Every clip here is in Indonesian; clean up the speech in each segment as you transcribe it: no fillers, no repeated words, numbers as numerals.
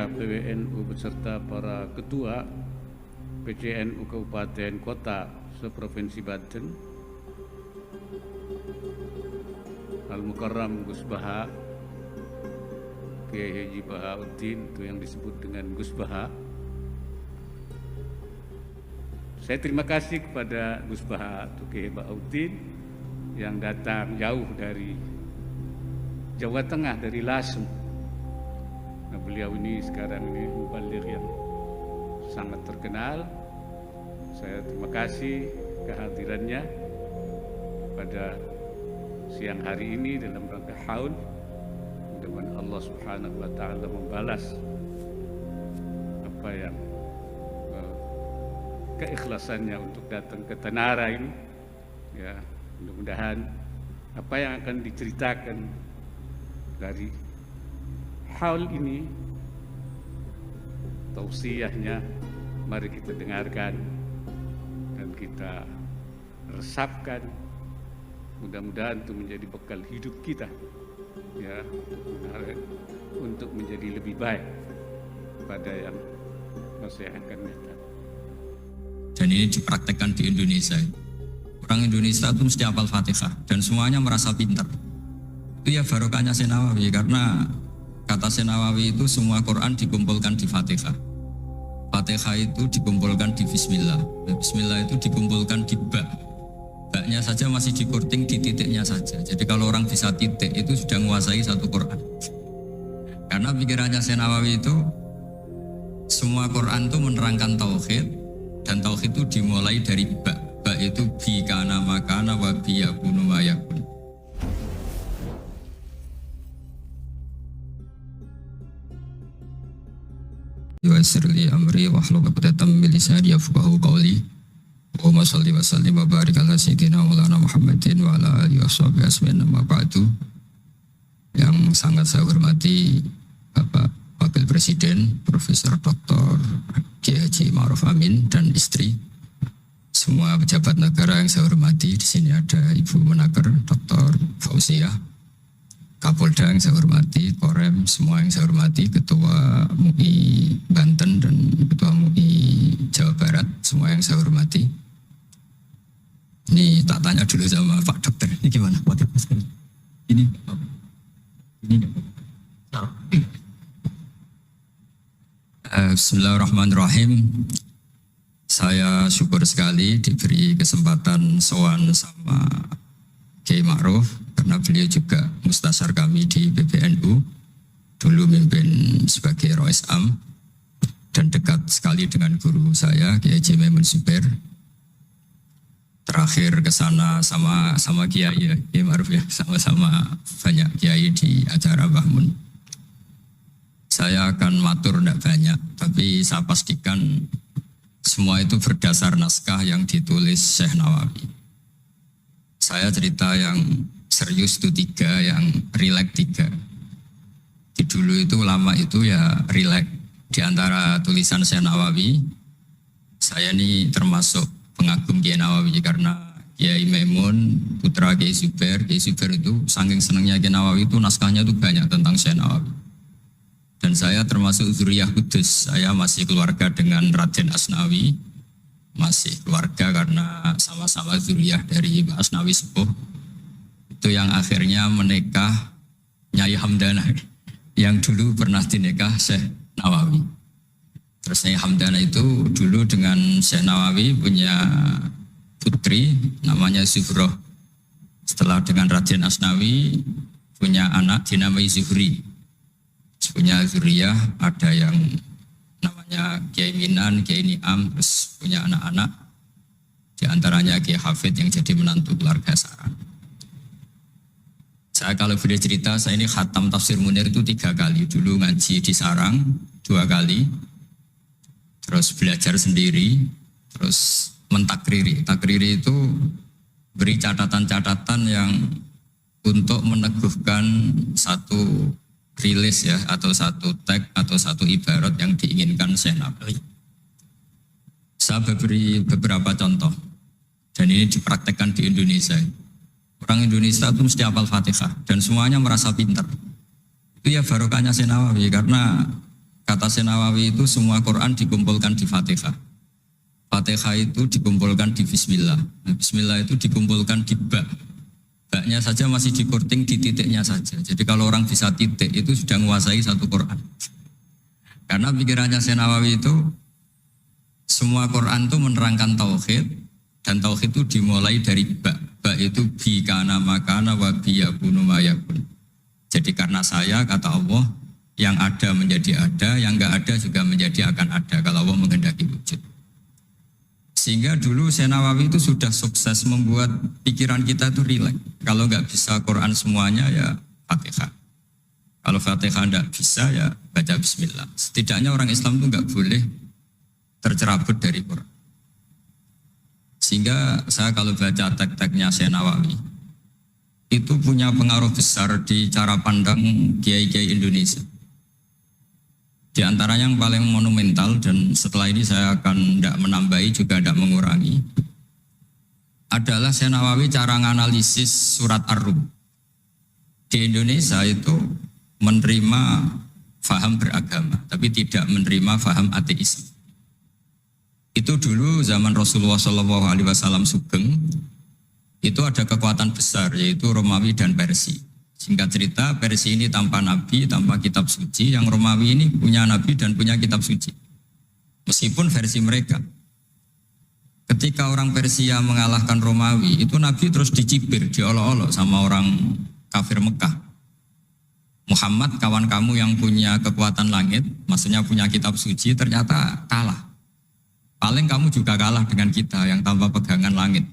Panitia PWNU beserta para ketua PCNU Kabupaten Kota seprovinsi Banten, Al-Mukarram Gus Baha, Kiai Haji Bahauddin, itu yang disebut dengan Gus Baha. Saya terima kasih kepada Gus Baha atau Kiai Bahauddin yang datang jauh dari Jawa Tengah, dari Lasem. Nah, beliau ini sekarang ini mubaligh yang sangat terkenal. Saya terima kasih kehadirannya pada siang hari ini dalam rangka haul. Mudah-mudahan Allah Subhanahu wa taala membalas apa yang keikhlasannya untuk datang ke Tanara ini. Ya, mudah-mudahan apa yang akan diceritakan dari haul ini, tausiahnya, mari kita dengarkan dan kita resapkan. Mudah-mudahan itu menjadi bekal hidup kita, ya, untuk menjadi lebih baik pada yang masa yang akan datang. Dan ini dipraktekkan di Indonesia. Orang Indonesia itu mesti hafal Fatihah dan semuanya merasa pintar. Itu ya barokahnya Senawawi, karena kata Senawawi itu semua Quran dikumpulkan di Fatihah. Fatihah itu dikumpulkan di Bismillah. Bismillah itu dikumpulkan di Ba. Baknya saja masih dikurting di titiknya saja. Jadi kalau orang bisa titik itu sudah menguasai satu Quran. Karena pikirannya Senawawi itu semua Quran itu menerangkan tauhid, dan tauhid itu dimulai dari Ba. Ba itu bi kana makana wa bi yakunu ma yakun. Yassir li amri wahlul 'uqdatam min lisani yafqahu qawli. Allahumma shalli wa sallim wa barik ala sayyidina Maulana Muhammadin wa ala alihi washabihi asmin amma ba'du. Yang sangat saya hormati Bapak Wakil Presiden Profesor Dr. Kiai Haji Ma'ruf Amin dan istri, semua pejabat negara yang saya hormati. Di sini ada Ibu Menaker Dr. Fauziah, Kapolda yang saya hormati, Korem, semua yang saya hormati, Ketua MUI Banten dan Ketua MUI Jawa Barat, semua yang saya hormati. Ini tak tanya dulu sama Pak Dokter, ini gimana? Ini Bismillahirrahmanirrahim. Saya syukur sekali diberi kesempatan sowan sama Kiai Ma'ruf, karena beliau juga mustasar kami di PBNU, dulu mimpin sebagai Rois Am dan dekat sekali dengan guru saya Kiai Haji Maimun Zubair. Terakhir ke sana sama Kiai Ma'ruf ya, sama-sama banyak kiai di acara Mbah Mun. Saya akan matur tidak banyak, tapi saya pastikan semua itu berdasar naskah yang ditulis Syekh Nawawi. Saya cerita yang serius itu 3, yang rileks 3. Di dulu itu lama itu ya rileks. Di antara tulisan Syekh Nawawi, saya ini termasuk pengagum Kiai Nawawi, karena Kiai Maimun putra Kiai Zubair itu saking senangnya Kiai Nawawi itu naskahnya itu banyak tentang Syekh Nawawi. Dan saya termasuk zuriyah Kudus. Saya masih keluarga dengan Raden Asnawi, masih keluarga karena sama-sama zuriyah dari Mbah Asnawi Sepuh. Itu yang akhirnya menikah Nyai Hamdana, yang dulu pernah dinikah Syekh Nawawi. Terus Nyai Hamdana itu dulu dengan Syekh Nawawi punya putri namanya Zuhroh. Setelah dengan Raden Asnawi punya anak dinamai Zuhri. Punya zuriyah, ada yang namanya Kiai Minan, Kiai Niam, terus punya anak-anak, di antaranya Kiai Hafid yang jadi menantu keluarga Saran. Saya kalau boleh cerita, saya ini khatam Tafsir Munir itu 3 kali. Dulu ngaji di Sarang 2 kali, terus belajar sendiri, terus mentakriri. Takriri itu beri catatan-catatan yang untuk meneguhkan satu rilis ya, atau satu tag atau satu ibarat yang diinginkan Syekh Nawawi. Saya beri beberapa contoh dan ini dipraktekkan di Indonesia. Orang Indonesia itu mesti hafal Fatihah dan semuanya merasa pintar. Itu ya barokahnya Syekh Nawawi, karena kata Nawawi itu semua Quran dikumpulkan di Fatihah. Fatihah itu dikumpulkan di Bismillah. Nah, Bismillah itu dikumpulkan di ba. Baknya saja masih dikorting di titiknya saja. Jadi kalau orang bisa titik itu sudah menguasai satu Quran. Karena pikirannya Nawawi itu semua Quran itu menerangkan tauhid dan tauhid itu dimulai dari ba. Ba itu bi kana makana wa bi yakunu ma yakun. Jadi karena saya kata Allah yang ada menjadi ada, yang enggak ada juga menjadi akan ada kalau Allah menghendaki wujud. Sehingga dulu Nawawi itu sudah sukses membuat pikiran kita itu rileks. Kalau nggak bisa Quran semuanya ya Fatihah. Kalau Fatihah nggak bisa ya baca Bismillah. Setidaknya orang Islam itu nggak boleh tercerabut dari Quran. Sehingga saya kalau baca teks-teksnya Nawawi itu punya pengaruh besar di cara pandang kiai-kiai Indonesia. Di antaranya yang paling monumental dan setelah ini saya akan tidak menambahi juga tidak mengurangi adalah Nawawi cara menganalisis surat Ar-Rum. Di Indonesia itu menerima faham beragama tapi tidak menerima faham ateisme. Itu dulu zaman Rasulullah SAW sugeng itu ada kekuatan besar yaitu Romawi dan Persia. Singkat cerita, Persia ini tanpa nabi, tanpa kitab suci. Yang Romawi ini punya nabi dan punya kitab suci. Meskipun versi mereka. Ketika orang Persia mengalahkan Romawi, itu nabi terus dicibir, diolok-olok sama orang kafir Mekah. Muhammad, kawan kamu yang punya kekuatan langit, maksudnya punya kitab suci, ternyata kalah. Paling kamu juga kalah dengan kita yang tanpa pegangan langit.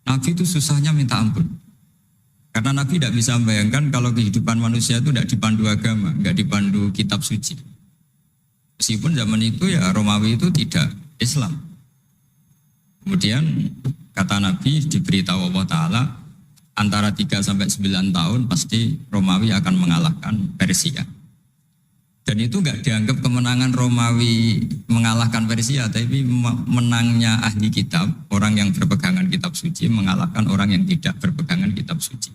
Nabi itu susahnya minta ampun. Karena Nabi tidak bisa membayangkan kalau kehidupan manusia itu tidak dipandu agama, tidak dipandu kitab suci. Meskipun zaman itu ya Romawi itu tidak Islam. Kemudian kata Nabi diberitahu Allah Ta'ala antara 3 sampai 9 tahun pasti Romawi akan mengalahkan Persia. Dan itu enggak dianggap kemenangan Romawi mengalahkan Persia, tapi menangnya ahli kitab, orang yang berpegangan kitab suci mengalahkan orang yang tidak berpegangan kitab suci.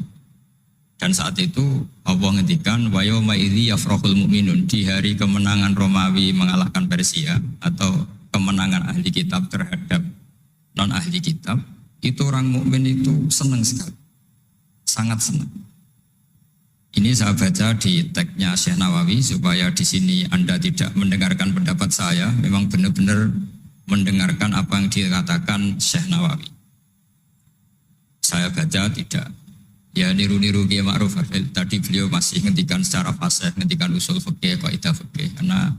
Dan saat itu Allah ngendikan wa yauma idzi yafrahul mu'minun, di hari kemenangan Romawi mengalahkan Persia atau kemenangan ahli kitab terhadap non ahli kitab, itu orang mukmin itu senang sekali. Sangat senang. Ini saya baca di teksnya Syekh Nawawi supaya di sini Anda tidak mendengarkan pendapat saya, memang benar-benar mendengarkan apa yang dikatakan Syekh Nawawi. Saya baca tidak ya niru-niru Kiai Ma'ruf. Tadi beliau masih ngendikan secara fasih, ngendikan usul fikih, kaidah fikih, karena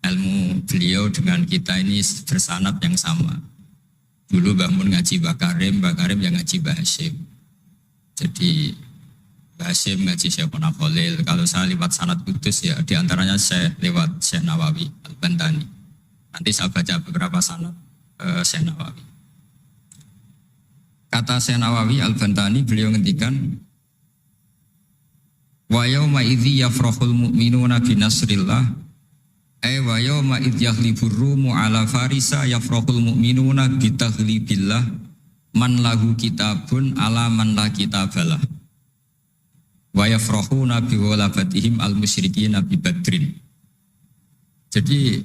ilmu beliau dengan kita ini bersanad yang sama. Dulu Mbah Mun ngaji Mbah Karim yang ngaji Mbah Hasyim. Jadi Mbah Hasyim ngaji Syekh Khalil. Kalau saya lewat sanad kudus ya diantaranya saya lewat Syekh Nawawi Al-Bantani. Nanti saya baca beberapa sanad Syekh Nawawi. Kata Syekh Nawawi Al-Bantani beliau ngendikan wa yauma idzi yafrahul mu'minuna bi nasrillah wa yauma idz yahlibur rumu ala farisa yafrahul mu'minuna bi taghlibillah man lahu kitabun ala man la kitabalah wa yafrahuna bi walabatihim al-musyrikina bi badrin. Jadi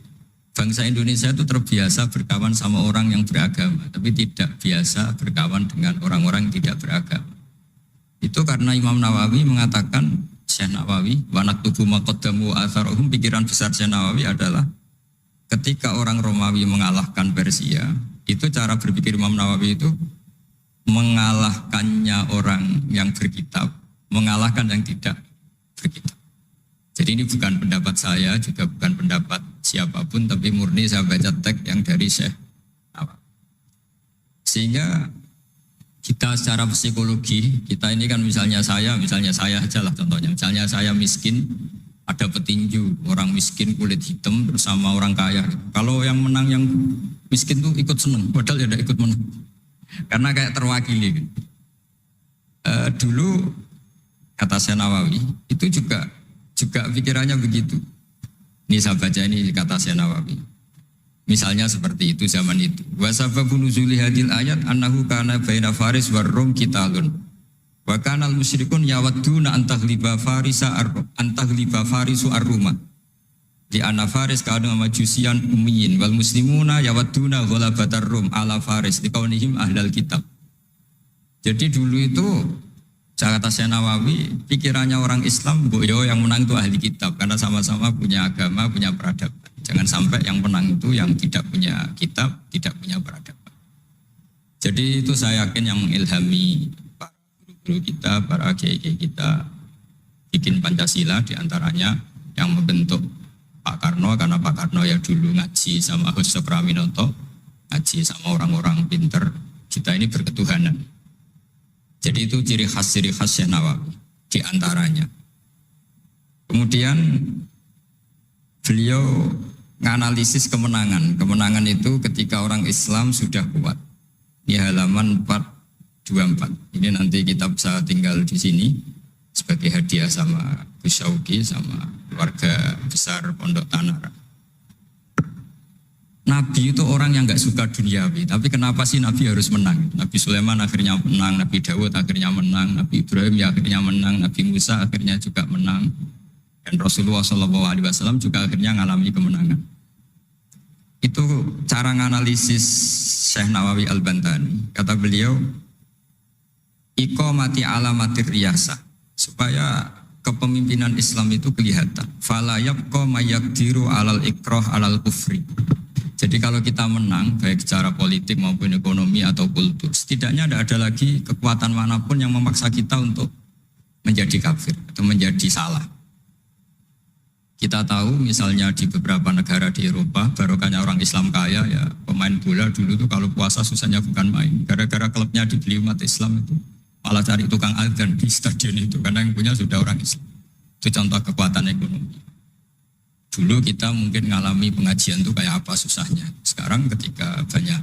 bangsa Indonesia itu terbiasa berkawan sama orang yang beragama, tapi tidak biasa berkawan dengan orang-orang yang tidak beragama. Itu karena Imam Nawawi mengatakan, Syekh Nawawi, wa naktubu ma qaddamu atharuhum, pikiran besar Syekh Nawawi adalah ketika orang Romawi mengalahkan Persia, itu cara berpikir Imam Nawawi itu mengalahkannya orang yang berkitab, mengalahkan yang tidak berkitab. Jadi ini bukan pendapat saya, juga bukan pendapat siapapun, tapi murni saya baca teks yang dari Syekh Nawawi. Sehingga kita secara psikologi, kita ini kan misalnya saya aja lah contohnya. Misalnya saya miskin, ada petinju, orang miskin kulit hitam bersama orang kaya. Kalau yang menang yang miskin tuh ikut seneng, padahal ya tidak ikut menang. Karena kayak terwakili. Dulu kata Syekh Nawawi, itu juga pikirannya begitu. Ini saya baca ini kata Syekh Nawawi. Misalnya seperti itu zaman itu. Wa sababu nuzuli hadil ayat annahu kana baina Faris war Rum qitalun. Wa kana al musyrikun yawadduna antaghliba Farisu ar-Ruma. Di anna Faris kanu majusian ummiyin wal muslimuna yawadduna ghalabatar rum ala Faris liqaunihim ahlal kitab. Jadi dulu itu kata Syekh Nawawi, pikirannya orang Islam boyo yang menang itu ahli kitab karena sama-sama punya agama, punya peradaban. Jangan sampai yang menang itu yang tidak punya kitab, tidak punya peradaban. Jadi itu saya yakin yang mengilhami para guru-guru kita, para kiai-kiai kita bikin Pancasila diantaranya yang membentuk Pak Karno, karena Pak Karno ya dulu ngaji sama Gus Sokraminoto, ngaji sama orang-orang pinter. Kita ini berketuhanan. Jadi itu ciri khas Syekh Nawawi diantaranya. Kemudian beliau menganalisis kemenangan. Kemenangan itu ketika orang Islam sudah kuat. Ini halaman 424. Ini nanti kita bisa tinggal di sini sebagai hadiah sama Gus Syauki sama keluarga besar Pondok Tanara. Nabi itu orang yang nggak suka duniawi, tapi kenapa sih Nabi harus menang? Nabi Sulaiman akhirnya menang, Nabi Dawud akhirnya menang, Nabi Ibrahim ya akhirnya menang, Nabi Musa akhirnya juga menang, dan Rasulullah SAW juga akhirnya mengalami kemenangan. Itu cara menganalisis Syekh Nawawi Al-Bantani. Kata beliau, iqamati alamatir riyasah, supaya kepemimpinan Islam itu kelihatan. Fala yabqa mayaqdiru alal ikrah alal kufri. Jadi kalau kita menang, baik secara politik maupun ekonomi atau kultur, setidaknya tidak ada lagi kekuatan manapun yang memaksa kita untuk menjadi kafir atau menjadi salah. Kita tahu misalnya di beberapa negara di Eropa, barokahnya orang Islam kaya, ya pemain bola dulu tuh kalau puasa susahnya bukan main. Gara-gara klubnya dibeli umat Islam itu, malah cari tukang adzan di stadion itu, karena yang punya sudah orang Islam. Itu contoh kekuatan ekonomi. Dulu kita mungkin ngalami pengajian itu kayak apa susahnya. Sekarang ketika banyak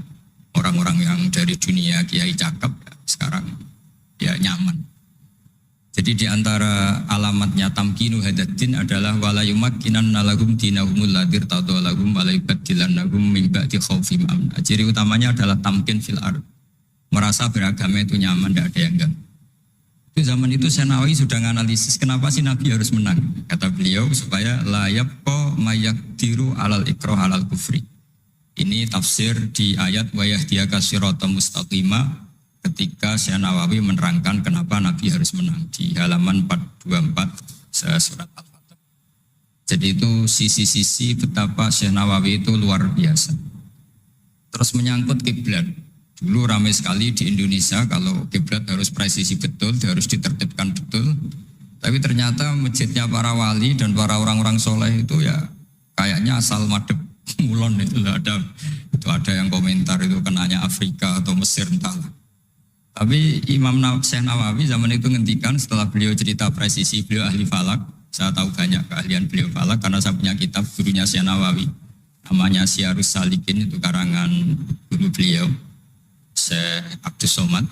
orang-orang yang dari dunia kiai cakep, ya sekarang ya nyaman. Jadi di antara alamatnya tamkinu hadatin adalah wala yumakkinan nalagum dinahumul ladir tadolagum wala yubadilannahum min ba'di khaufim amna. Ciri utamanya adalah tamkin fil ard. Merasa beragama itu nyaman, tidak ada yang ganggu. Zaman itu Syekh Nawawi sudah menganalisis kenapa sih Nabi harus menang. Kata beliau supaya la yabqa mayaqdiru alal ikrah alal kufri. Ini tafsir di ayat wa yahdiyaka siratan mustaqima ketika Syekh Nawawi menerangkan kenapa Nabi harus menang di halaman 424 surat Al-Fatih. Jadi itu sisi-sisi betapa Syekh Nawawi itu luar biasa. Terus menyangkut kiblat. Dulu ramai sekali di Indonesia kalau kiblat harus presisi betul, harus ditertibkan betul. Tapi ternyata masjidnya para wali dan para orang-orang soleh itu ya kayaknya asal madep mulon itu ada yang komentar itu kenanya Afrika atau Mesir entahlah. Tapi Imam Syekh Nawawi zaman itu ngendikan setelah beliau cerita presisi, beliau ahli falak. Saya tahu banyak keahlian beliau falak karena saya punya kitab gurunya Syekh Nawawi. Namanya Syiarus Salikin, itu karangan guru beliau. Syekh Abdus Somad.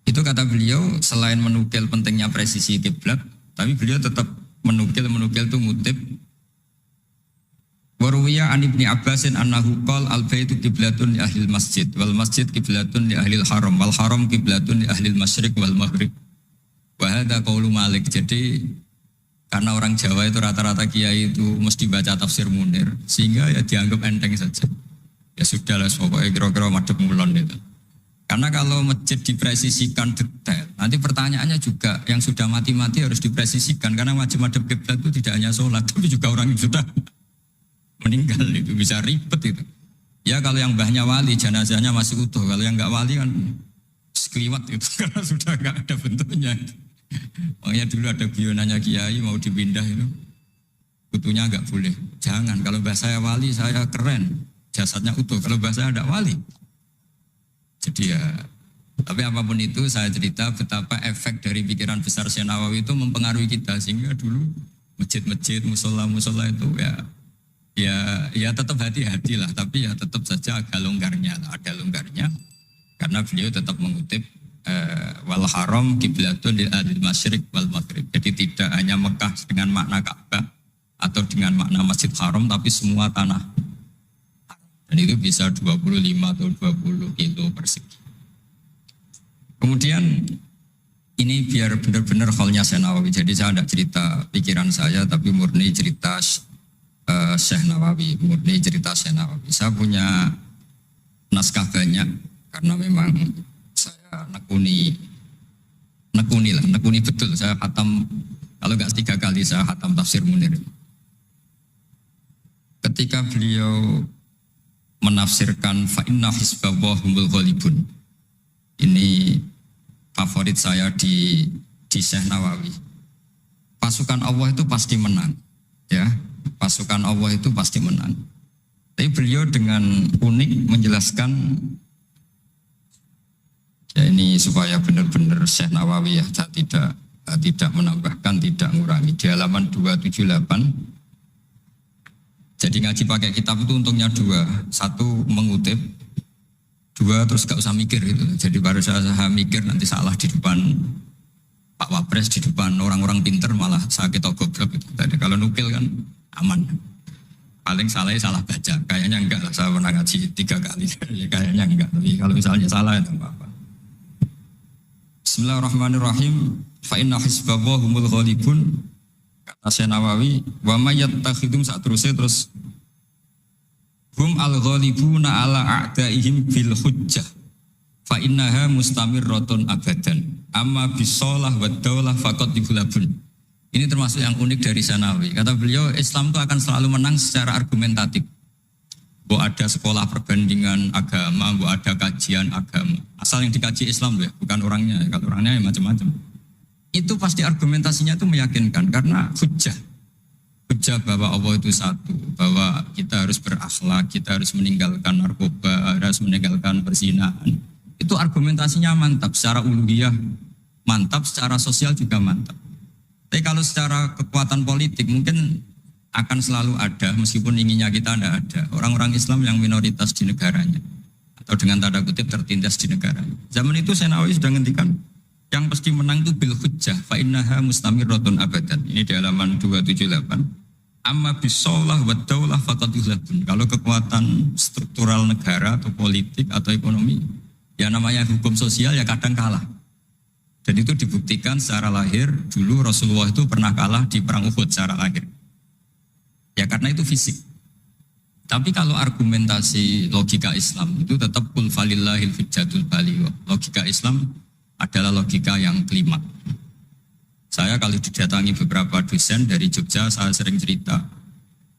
Itu kata beliau selain menukil pentingnya presisi kiblat, tapi beliau tetap menukil itu ngutip Waruwiya an Ibni Abbasin annahu qol al-baitu kiblatun li ahlil masjid wal masjid kiblatun li ahlil haram wal haram kiblatun li ahlil masyriq wal maghrib. Wa hadza qaulu Malik. Jadi karena orang Jawa itu rata-rata kiai itu mesti baca tafsir Munir sehingga ya dianggap enteng saja. Ya sudah lah, pokoknya kira-kira madhep mulon itu. Karena kalau masjid dipresisikan detail, nanti pertanyaannya juga yang sudah mati-mati harus dipresisikan. Karena wajib madhep kiblat itu tidak hanya sholat, tapi juga orang yang sudah meninggal itu bisa ribet itu. Ya kalau yang mbahnya wali, jenazahnya masih utuh. Kalau yang enggak wali kan sekeliwat itu, karena sudah enggak ada bentuknya. Makanya dulu ada guyonannya kiai mau dipindah itu, utuhnya enggak boleh. Jangan, kalau mbah saya wali, saya keren. Jasadnya utuh, kalau bahasa ada wali. Jadi ya, tapi apapun itu saya cerita betapa efek dari pikiran besar Syekh Nawawi itu mempengaruhi kita. Sehingga dulu masjid-masjid, musola-musola itu ya tetap hati-hati lah. Tapi ya tetap saja agak longgarnya lah, ada longgarnya. Karena beliau tetap mengutip wal haram kiblatun lil ahlil masyriq wal maghrib. Jadi tidak hanya Mekah dengan makna Ka'bah atau dengan makna Masjid Haram, tapi semua tanah. Dan itu bisa 25 atau 20 kilo persegi. Kemudian ini biar benar-benar halnya Syekh Nawawi. Jadi saya tidak cerita pikiran saya, tapi murni cerita Syekh Nawawi, murni cerita Syekh Nawawi. Saya punya naskah banyak karena memang saya nekuni betul. Saya khatam, kalau nggak 3 kali saya khatam tafsir Munir. Ketika beliau menafsirkan fa inna hizballah humul ghalibun. Ini favorit saya di Syekh Nawawi. Pasukan Allah itu pasti menang, ya. Pasukan Allah itu pasti menang. Tapi beliau dengan unik menjelaskan, ya ini supaya benar-benar Syekh Nawawi ya, tidak menambahkan, tidak mengurangi. Di halaman 278. Jadi ngaji pakai kitab itu untungnya 2. 1 mengutip, 2 terus gak usah mikir gitu. Jadi baru saya mikir nanti salah di depan Pak Wapres, di depan orang-orang pinter malah sakit atau goblok gitu. Jadi kalau nukil kan aman. Paling salah baca. Kayaknya enggak lah, saya pernah ngaji 3 kali. Kayaknya enggak, tapi kalau misalnya salah itu apa-apa. Bismillahirrahmanirrahim. Fa inna hizballah humul ghalibun. Kata Syekh Nawawi, wa may yattakhidum terus hum al-ghalibuna ala a'daihim bil hujjah fa innaha mustamirratun abadan amma bisolah wa daulah faqad dibulabun. Ini termasuk yang unik dari Syekh Nawawi. Kata beliau, Islam itu akan selalu menang secara argumentatif. Bahwa ada sekolah perbandingan agama, bahwa ada kajian agama. Asal yang dikaji Islam ya, bukan orangnya. Kalau orangnya ya macam-macam. Itu pasti argumentasinya itu meyakinkan karena hujjah bahwa Allah itu satu, bahwa kita harus berakhlak, kita harus meninggalkan narkoba, harus meninggalkan perzinahan. Itu argumentasinya mantap, secara uluhiyah mantap, secara sosial juga mantap. Tapi kalau secara kekuatan politik mungkin akan selalu ada, meskipun inginnya kita tidak ada, orang-orang Islam yang minoritas di negaranya atau dengan tanda kutip tertindas di negaranya. Zaman itu Syekh Nawawi sudah ngendikan yang pasti menang itu bil hujjah fa innaha mustamirratun abadan. Ini di halaman 278. Amma bisolah wa daulah faqad yughlabun. Kalau kekuatan struktural negara atau politik atau ekonomi, ya namanya hukum sosial ya kadang kalah. Dan itu dibuktikan secara lahir. Dulu Rasulullah itu pernah kalah di perang Uhud secara lahir. Ya karena itu fisik. Tapi kalau argumentasi logika Islam itu tetap kul falillahil hujjatul baligh. Logika Islam adalah logika yang kelima. Saya kalau didatangi beberapa dosen dari Jogja, saya sering cerita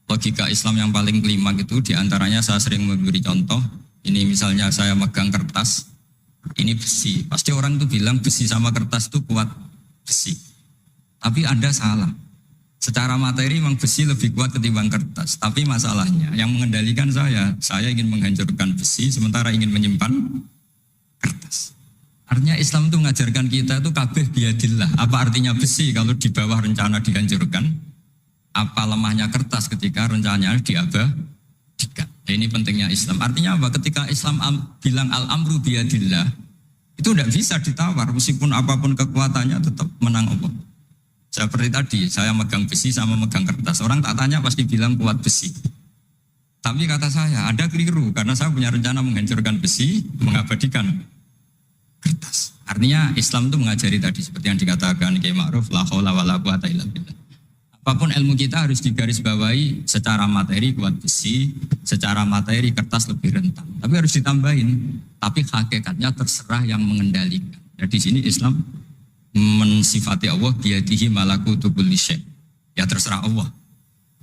logika Islam yang paling kelima itu diantaranya saya sering memberi contoh. Ini misalnya saya megang kertas, ini besi. Pasti orang itu bilang besi sama kertas itu kuat besi. Tapi Anda salah. Secara materi memang besi lebih kuat ketimbang kertas. Tapi masalahnya yang mengendalikan saya ingin menghancurkan besi sementara ingin menyimpan kertas. Artinya Islam itu mengajarkan kita itu kabeh biadillah. Apa artinya besi kalau di bawah rencana dihancurkan? Apa lemahnya kertas ketika rencananya diabadikan? Ini pentingnya Islam. Artinya apa? Ketika Islam bilang al-amru biadillah, itu tidak bisa ditawar. Meskipun apapun kekuatannya tetap menang Allah. Seperti tadi, saya megang besi sama megang kertas. Orang tak tanya pasti bilang kuat besi. Tapi kata saya, Anda keliru. Karena saya punya rencana menghancurkan besi, mengabadikan kertas. Artinya Islam itu mengajari tadi seperti yang dikatakan Kiai Ma'ruf, la haula wala quwata illa billah. Apapun ilmu kita harus digarisbawahi secara materi kuat besi, secara materi kertas lebih rentan. Tapi harus ditambahin, tapi hakikatnya terserah yang mengendalikan. Jadi di sini Islam mensifati Allah biyadihi malakutu kulli syai'. Ya terserah Allah.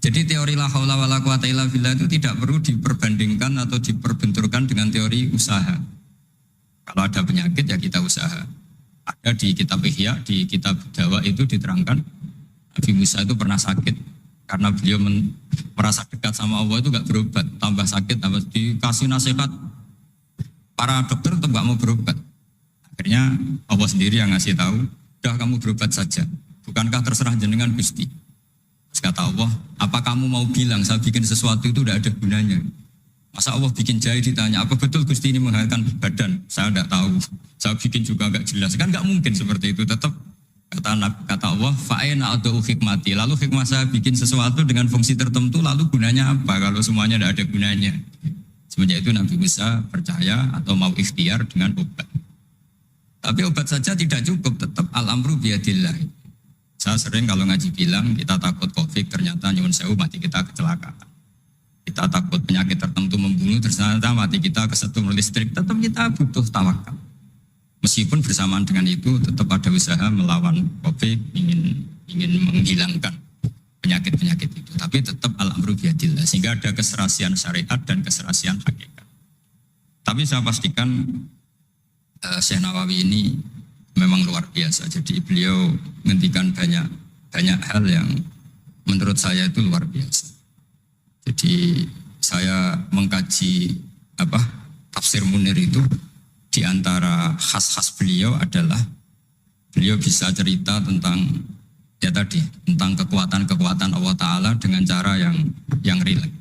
Jadi teori la haula wala quwata illa billah itu tidak perlu diperbandingkan atau diperbenturkan dengan teori usaha. Kalau ada penyakit ya kita usaha. Ada di kitab Ihya, di kitab Dawa itu diterangkan Nabi Musa itu pernah sakit karena beliau merasa dekat sama Allah itu gak berobat, tambah sakit, tambah dikasih nasihat. Para dokter tetap gak mau berobat. Akhirnya Allah sendiri yang ngasih tahu, udah kamu berobat saja. Bukankah terserah jenengan Gusti? Terus kata Allah, apa kamu mau bilang saya bikin sesuatu itu udah ada gunanya? Masa Allah bikin jahe ditanya, apa betul Gusti ini menghasilkan badan? Saya tidak tahu. Saya bikin juga enggak jelas. Kan enggak mungkin seperti itu. Tetap kata Allah, fa'ena atau hikmati. Lalu hikmah saya bikin sesuatu dengan fungsi tertentu, lalu gunanya apa? Kalau semuanya tidak ada gunanya. Semenjak itu Nabi Musa percaya atau mau ikhtiar dengan obat. Tapi obat saja tidak cukup. Tetap al-amru biyadillah. Saya sering kalau ngaji bilang, kita takut COVID, ternyata nyuwun sewu mati kita kecelakaan. kita takut penyakit tertentu membunuh, ternyata mati kita kesetrum listrik, tetap kita butuh tawakal. Meskipun bersamaan dengan itu tetap ada usaha melawan COVID, ingin menghilangkan penyakit-penyakit itu. Tapi tetap al-amru biyadillah, sehingga ada keserasian syariat dan keserasian hakikat. Tapi saya pastikan Syekh Nawawi ini memang luar biasa. Jadi beliau menghentikan banyak hal yang menurut saya itu luar biasa. Jadi saya mengkaji tafsir Munir itu, di antara khas-khas beliau adalah beliau bisa cerita tentang tentang kekuatan-kekuatan Allah Ta'ala dengan cara yang rileks.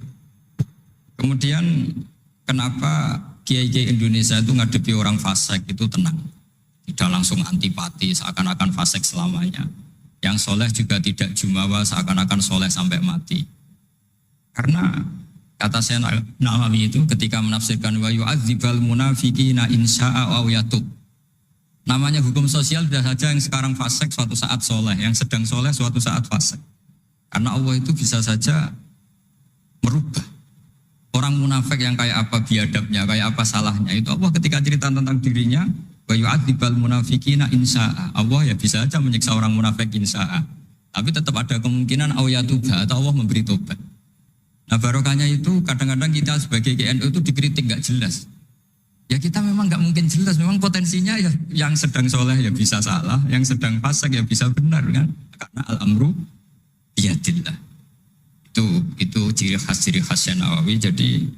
Kemudian kenapa kiai-kiai Indonesia itu ngadepi orang fasik itu tenang, tidak langsung antipati seakan-akan fasik selamanya. Yang soleh juga tidak jumawa seakan-akan soleh sampai mati. Karena kata Syekh Nawawi itu ketika menafsirkan wa yu'adzibal munafiqina insya'a aw yatub. Namanya hukum sosial sudah saja yang sekarang fasik suatu saat soleh, yang sedang soleh suatu saat fasik. Karena Allah itu bisa saja merubah. Orang munafik yang kayak apa biadabnya, kayak apa salahnya, itu Allah ketika cerita tentang dirinya wa yu'adzibal munafiqina insya'a. Allah ya bisa saja menyiksa orang munafik insya'a. Tapi tetap ada kemungkinan aw yatuba, atau Allah memberi tobat. Nah barokahnya itu kadang-kadang kita sebagai GNU itu dikritik gak jelas. Ya kita memang gak mungkin jelas, memang potensinya ya yang sedang soleh ya bisa salah, yang sedang fasik ya bisa benar kan. Karena al-amru biyadillah. Itu ciri khas Nawawi. Jadi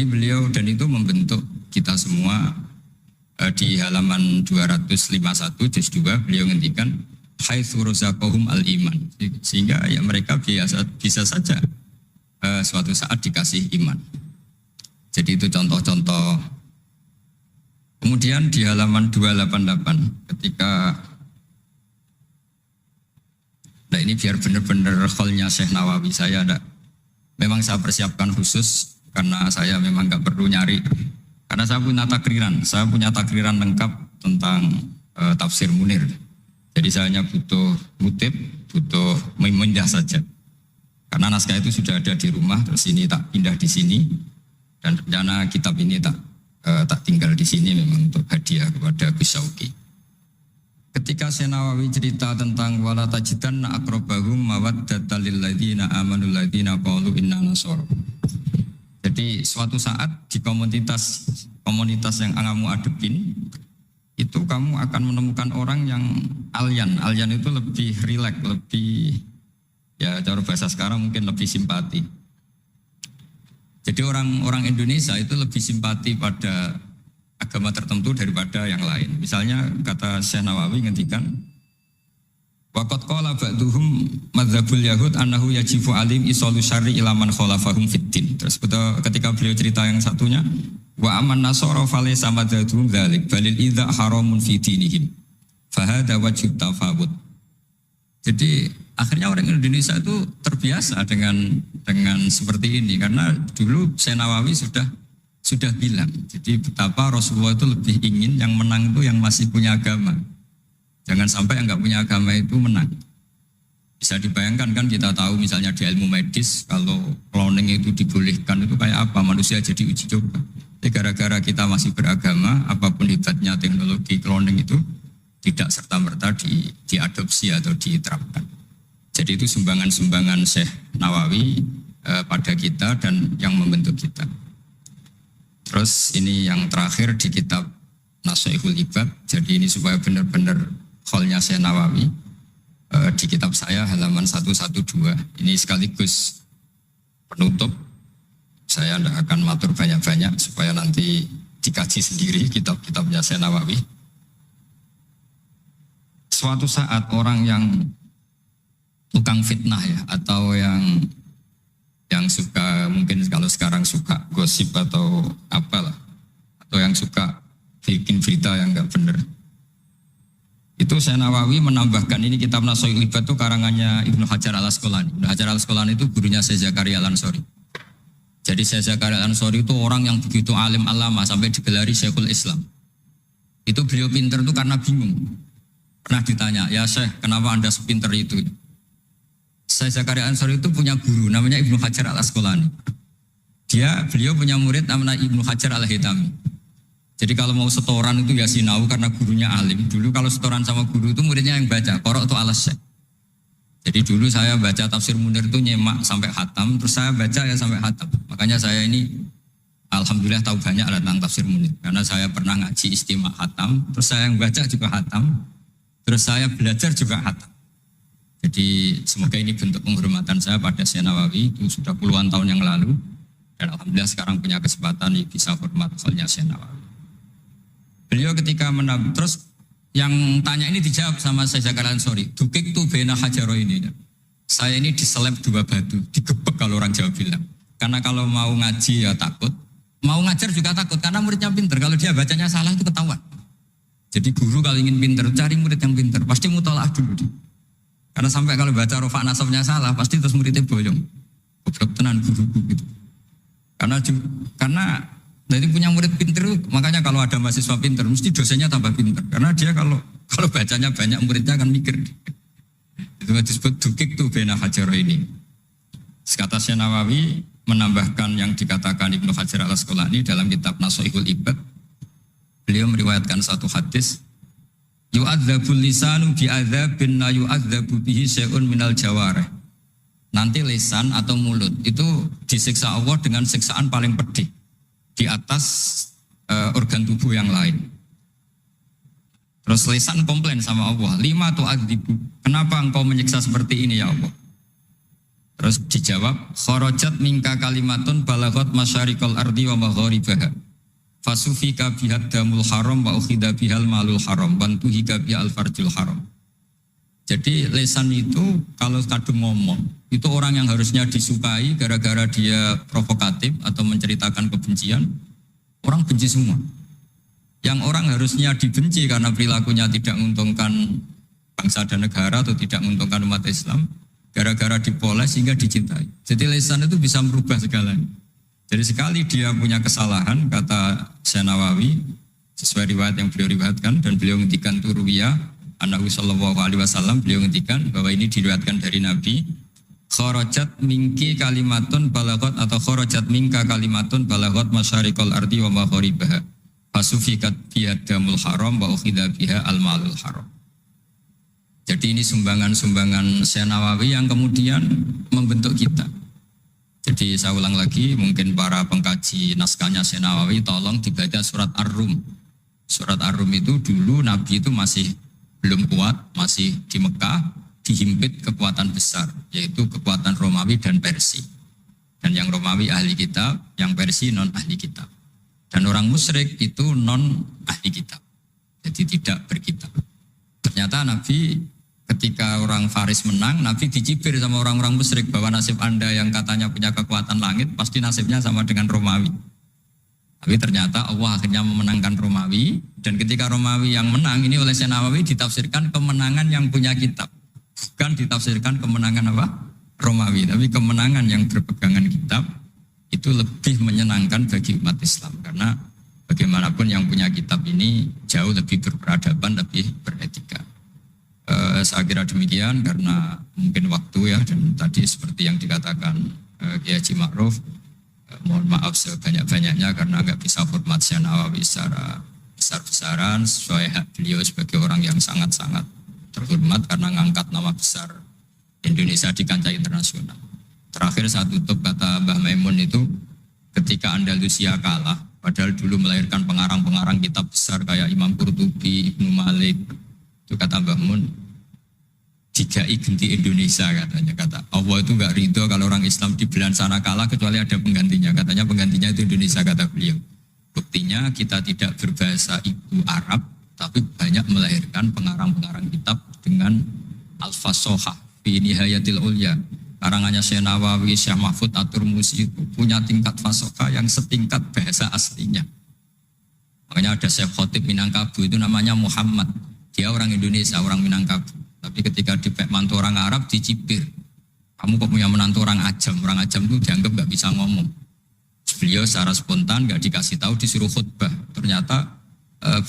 beliau dan itu membentuk kita semua di halaman 251 juz 2 beliau ngendikan haitsu razaqahum al-iman. Sehingga ya mereka bisa saja suatu saat dikasih iman. Jadi itu contoh-contoh. Kemudian di halaman 288 ketika nah ini biar benar-benar kholnya Syekh Nawawi memang saya persiapkan khusus karena saya memang nggak perlu nyari karena saya punya takriran lengkap tentang tafsir Munir. Jadi saya hanya butuh memindah saja. Karena naskah itu sudah ada di rumah, terus ini tak pindah di sini, dan rencana kitab ini tak tinggal di sini memang untuk hadiah kepada Gus Syauqi. Ketika Syekh Nawawi cerita tentang wala tajidanna aqrabahum mawaddatan lil ladzina amanu ladzina qalu inna nasara. Jadi suatu saat di komunitas yang kamu adepin, itu kamu akan menemukan orang yang alyan itu lebih rileks, lebih ya cara bahasa sekarang mungkin lebih simpati. Jadi orang Indonesia itu lebih simpati pada agama tertentu daripada yang lain. Misalnya kata Syekh Nawawi ngendikan waqad qala ba'duhum madzhabul yahud annahu yajibu alim isalu syarri ila man khalafahum fiddin. Terus ketika beliau cerita yang satunya wa aman nasara falaysa madzhabum dzalik balil idza haramun fi dinihim fa hadza wajhu tafawut. Jadi akhirnya orang Indonesia itu terbiasa dengan seperti ini karena dulu Syekh Nawawi sudah bilang. Jadi betapa Rasulullah itu lebih ingin yang menang itu yang masih punya agama. Jangan sampai yang nggak punya agama itu menang. Bisa dibayangkan kan kita tahu misalnya di ilmu medis kalau cloning itu dibolehkan itu kayak apa manusia jadi uji coba. Jadi gara-gara kita masih beragama apapun hebatnya teknologi cloning itu tidak serta-merta diadopsi atau diterapkan. Jadi itu sumbangan-sumbangan Syekh Nawawi pada kita dan yang membentuk kita. Terus ini yang terakhir di kitab Nashihul Ibad. Jadi ini supaya benar-benar kholnya Syekh Nawawi di kitab saya halaman 112. Ini sekaligus penutup. Saya tidak akan matur banyak-banyak supaya nanti dikaji sendiri kitab-kitabnya Syekh Nawawi. Suatu saat orang yang tukang fitnah ya atau yang suka mungkin kalau sekarang suka gosip atau apalah atau yang suka bikin berita yang enggak benar. Itu Syekh Nawawi menambahkan ini kitab Nashihul Ibad itu karangannya Ibnu Hajar Al-Asqalani. Ibnu Hajar Al-Asqalani itu gurunya Syekh Zakaria Al-Ansori. Jadi Syekh Zakaria Al-Ansori itu orang yang begitu alim alama sampai digelari Syekhul Islam. Itu beliau pinter itu karena bingung. Pernah ditanya, ya Syekh, kenapa Anda sepinter itu? Syekh Zakaria Al-Ansori itu punya guru namanya Ibnu Hajar Al-Asqalani. Beliau punya murid namanya Ibnu Hajar Al-Haytami. Jadi kalau mau setoran itu ya sinau karena gurunya alim. Dulu kalau setoran sama guru itu muridnya yang baca, korok itu alas. Jadi dulu saya baca tafsir Munir itu nyemak sampai khatam, terus saya baca ya sampai khatam. Makanya saya ini alhamdulillah tahu banyak tentang tafsir Munir. Karena saya pernah ngaji istimewa khatam, terus saya yang baca juga khatam, terus saya belajar juga khatam. Jadi semoga ini bentuk penghormatan saya pada Syekh Nawawi, itu sudah puluhan tahun yang lalu. Dan alhamdulillah sekarang punya kesempatan bisa hormat khalnya Syekh Nawawi. Beliau ketika terus yang tanya ini dijawab sama saya Zakaria Ansori. Dukik tu bena hajaro ini. Saya ini diseleb 2 batu, digebek kalau orang Jawa bilang. Karena kalau mau ngaji ya takut, mau ngajar juga takut karena muridnya pinter. Kalau dia bacanya salah itu ketahuan. Jadi guru kalau ingin pinter cari murid yang pinter, pasti mutolaah dulu. Karena sampai kalau baca rofa nasabnya salah, pasti terus muridnya boyong. Goblok tenan guru-guru gitu. Karena jadi punya murid pinter, makanya kalau ada mahasiswa pinter, mesti dosennya tambah pinter. Karena dia kalau bacanya banyak, muridnya akan mikir. Itu disebut dukik tuh bena hajaro ini. Kata Syekh Nawawi menambahkan yang dikatakan Ibnu Hajar Al-Asqalani dalam kitab Nashihul Ibad. Beliau meriwayatkan satu hadis. Yu'adzabul lisanu bi'adzabin la yu'adzabu bihi syai'un minal jawarih. Nanti lisan atau mulut itu disiksa Allah dengan siksaan paling pedih di atas organ tubuh yang lain. Terus lisan komplain sama Allah, 5 tu'adzibu, kenapa engkau menyiksa seperti ini ya Allah? Terus dijawab, kharajat minka kalimatun balaghat masyariqal ardi wa magharibaha. Fasufika bihad damul haram wa ukhida bihal malul haram wa tuhika bihal farjul haram. Jadi lisan itu kalau kadung ngomong, itu orang yang harusnya disukai gara-gara dia provokatif atau menceritakan kebencian, orang benci semua. Yang orang harusnya dibenci karena perilakunya tidak menguntungkan bangsa dan negara atau tidak menguntungkan umat Islam, gara-gara dipoles sehingga dicintai. Jadi lisan itu bisa merubah segalanya. Jadi sekali dia punya kesalahan, kata Syekh Nawawi, sesuai riwayat yang beliau riwayatkan, dan beliau ngendikan turuwiyah, Nabi sallallahu alaihi wasallam, beliau ngendikan bahwa ini diriwayatkan dari Nabi, kharajat minki kalimatun balaghat atau kharajat minka kalimatun balaghat masyariqal ardi wa magharibaha fasufikat biyadamul haram wa ukhidha biha al-malul haram. Jadi ini sumbangan-sumbangan Syekh Nawawi yang kemudian membentuk kita. Jadi saya ulang lagi, mungkin para pengkaji naskahnya Syekh Nawawi tolong dibaca surat Ar-Rum. Surat Ar-Rum itu dulu Nabi itu masih belum kuat, masih di Mekah, dihimpit kekuatan besar, yaitu kekuatan Romawi dan Persia. Dan yang Romawi ahli kitab, yang Persia non ahli kitab. Dan orang musyrik itu non ahli kitab, jadi tidak berkitab. Ternyata Nabi ketika orang Faris menang, Nabi dicibir sama orang-orang musyrik bahwa nasib Anda yang katanya punya kekuatan langit, pasti nasibnya sama dengan Romawi. Tapi ternyata Allah akhirnya memenangkan Romawi, dan ketika Romawi yang menang ini oleh Syekh Nawawi ditafsirkan kemenangan yang punya kitab, bukan ditafsirkan kemenangan apa? Romawi, tapi kemenangan yang berpegangan kitab itu lebih menyenangkan bagi umat Islam, karena bagaimanapun yang punya kitab ini jauh lebih berperadaban, lebih beretika. Saya kira demikian karena mungkin waktu ya, dan tadi seperti yang dikatakan Kiai Haji Ma'ruf, mohon maaf sebanyak-banyaknya karena nggak bisa hormat Syekh Nawawi secara besar-besaran sesuai hak beliau sebagai orang yang sangat-sangat terhormat karena ngangkat nama besar Indonesia di kancah internasional. Terakhir saya tutup, kata Mbah Maimun itu, ketika Andalusia kalah, padahal dulu melahirkan pengarang-pengarang kitab besar kayak Imam Qurtubi, Ibnu Malik, itu kata Mbah Mun, digai genti Indonesia katanya. Kata Allah itu enggak ridho kalau orang Islam di belahan sana kalah kecuali ada penggantinya. Katanya penggantinya itu Indonesia, kata beliau. Buktinya kita tidak berbahasa ibu Arab, tapi banyak melahirkan pengarang-pengarang kitab dengan al-fasohah fi nihayatil ulya. Karangannya Syekh Nawawi, Syekh Mahfud At-Turmusi itu punya tingkat fasohah yang setingkat bahasa aslinya. Makanya ada Syekh Khotib Minangkabau itu namanya Muhammad. Dia orang Indonesia, orang Minangkabau. Tapi ketika dipek mantu orang Arab dicibir. Kamu kok punya menantu orang Ajam? Orang Ajam itu dianggap nggak bisa ngomong. Beliau secara spontan nggak dikasih tahu, disuruh khutbah. Ternyata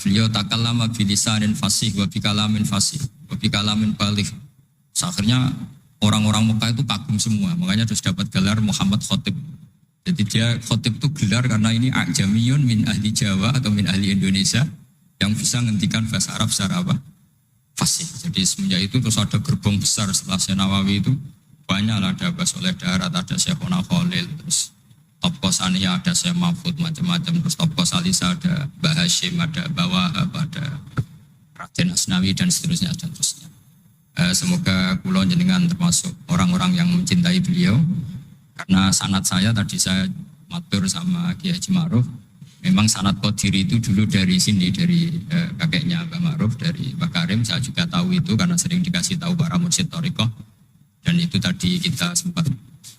beliau takallama bilisanin fasih wa bikalamin fasih wa bikalamin baligh. Akhirnya orang-orang Mekah itu kagum semua. Makanya terus dapat gelar Muhammad Khotib. Jadi dia khotib itu gelar karena ini ajamiyun min ahli Jawa atau min ahli Indonesia yang bisa menghentikan bahasa Arab secara apa? Fasih. Jadi semenjak itu terus ada gerbong besar setelah Syekh Nawawi itu banyak lah, ada Abbas Soleh Darat, ada Syekhona Khalil, terus top Saniyah ada Syekh Mahfud, macam-macam, terus top Salisa ada Mbah Hashim, ada Mbah Wahab, ada Raden Asnawi dan seterusnya dan seterusnya. Semoga kula jenengan termasuk orang-orang yang mencintai beliau, karena sanad saya tadi saya matur sama Kiai Haji Ma'ruf, memang sanad Qadiri itu dulu dari sini, dari kakeknya Mbak Ma'ruf, dari Mbak Karim. Saya juga tahu itu karena sering dikasih tahu para mursyid thariqah. Dan itu tadi kita sempat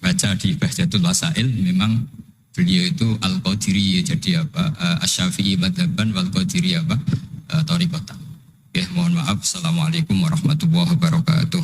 baca di Bahjatul Wasail, memang beliau itu Al-Qadiri, jadi apa, Asy-Syafi'i madhaban wal Qadiri apa, thariqatan. Mohon maaf. Assalamualaikum warahmatullahi wabarakatuh.